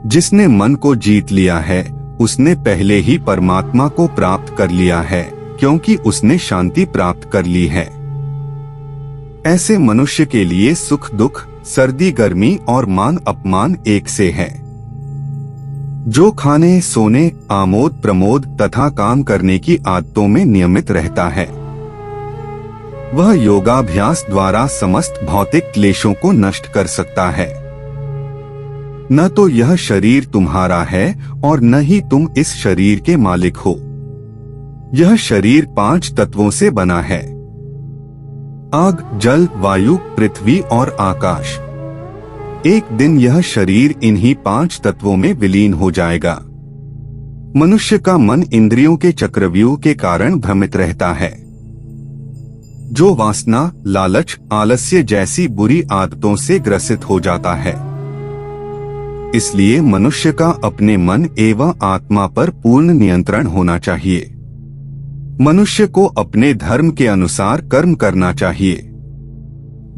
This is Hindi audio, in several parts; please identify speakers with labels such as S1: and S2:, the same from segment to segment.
S1: जिसने मन को जीत लिया है उसने पहले ही परमात्मा को प्राप्त कर लिया है, क्योंकि उसने शांति प्राप्त कर ली है। ऐसे मनुष्य के लिए सुख दुख, सर्दी गर्मी और मान अपमान एक से है। जो खाने सोने, आमोद प्रमोद तथा काम करने की आदतों में नियमित रहता है, वह योगाभ्यास द्वारा समस्त भौतिक क्लेशों को नष्ट कर सकता है। न तो यह शरीर तुम्हारा है और न ही तुम इस शरीर के मालिक हो। यह शरीर 5 तत्वों से बना है: आग, जल, वायु, पृथ्वी और आकाश। एक दिन यह शरीर इन्हीं 5 तत्वों में विलीन हो जाएगा। मनुष्य का मन इंद्रियों के चक्रव्यूह के कारण भ्रमित रहता है, जो वासना, लालच, आलस्य जैसी बुरी आदतों से ग्रसित हो जाता है। इसलिए मनुष्य का अपने मन एवं आत्मा पर पूर्ण नियंत्रण होना चाहिए। मनुष्य को अपने धर्म के अनुसार कर्म करना चाहिए।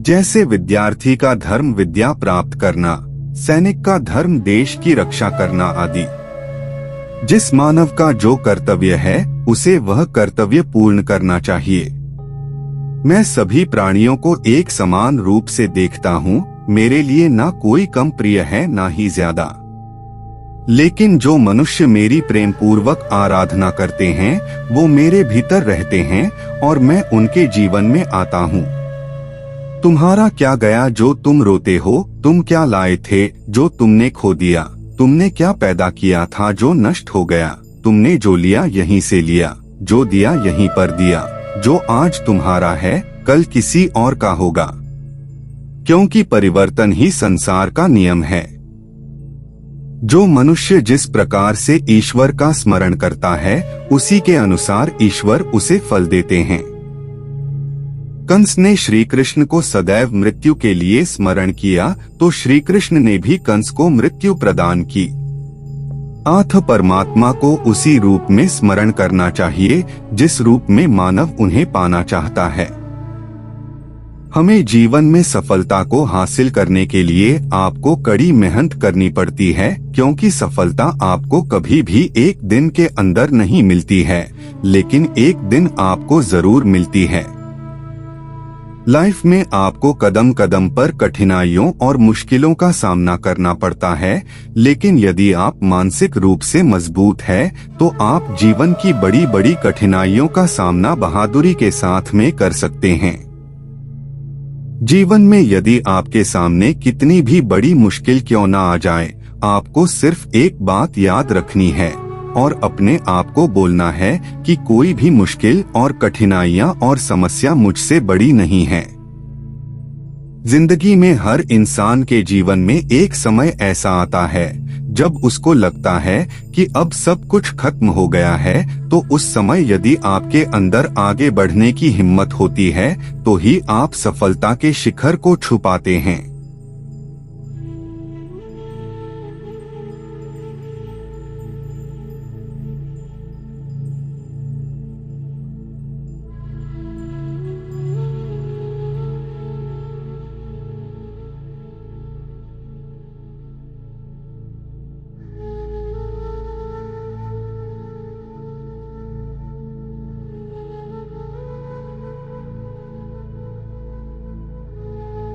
S1: जैसे विद्यार्थी का धर्म विद्या प्राप्त करना, सैनिक का धर्म देश की रक्षा करना आदि। जिस मानव का जो कर्तव्य है उसे वह कर्तव्य पूर्ण करना चाहिए। मैं सभी प्राणियों को एक समान रूप से देखता हूँ। मेरे लिए ना कोई कम प्रिय है ना ही ज्यादा। लेकिन जो मनुष्य मेरी प्रेम पूर्वक आराधना करते हैं वो मेरे भीतर रहते हैं और मैं उनके जीवन में आता हूँ। तुम्हारा क्या गया जो तुम रोते हो? तुम क्या लाए थे जो तुमने खो दिया? तुमने क्या पैदा किया था जो नष्ट हो गया? तुमने जो लिया यहीं से लिया, जो दिया यहीं पर दिया। जो आज तुम्हारा है कल किसी और का होगा, क्योंकि परिवर्तन ही संसार का नियम है। जो मनुष्य जिस प्रकार से ईश्वर का स्मरण करता है उसी के अनुसार ईश्वर उसे फल देते हैं। कंस ने श्री कृष्ण को सदैव मृत्यु के लिए स्मरण किया तो श्री कृष्ण ने भी कंस को मृत्यु प्रदान की। आथ परमात्मा को उसी रूप में स्मरण करना चाहिए जिस रूप में मानव उन्हें पाना चाहता है। हमें जीवन में सफलता को हासिल करने के लिए आपको कड़ी मेहनत करनी पड़ती है, क्योंकि सफलता आपको कभी भी एक दिन के अंदर नहीं मिलती है, लेकिन एक दिन आपको जरूर मिलती है। लाइफ में आपको कदम कदम पर कठिनाइयों और मुश्किलों का सामना करना पड़ता है, लेकिन यदि आप मानसिक रूप से मजबूत है तो आप जीवन की बड़ी बड़ी कठिनाइयों का सामना बहादुरी के साथ में कर सकते हैं। जीवन में यदि आपके सामने कितनी भी बड़ी मुश्किल क्यों न आ जाए, आपको सिर्फ एक बात याद रखनी है और अपने आप को बोलना है कि कोई भी मुश्किल और कठिनाइयां और समस्या मुझसे बड़ी नहीं है। जिंदगी में हर इंसान के जीवन में एक समय ऐसा आता है जब उसको लगता है कि अब सब कुछ खत्म हो गया है, तो उस समय यदि आपके अंदर आगे बढ़ने की हिम्मत होती है तो ही आप सफलता के शिखर को छू पाते हैं।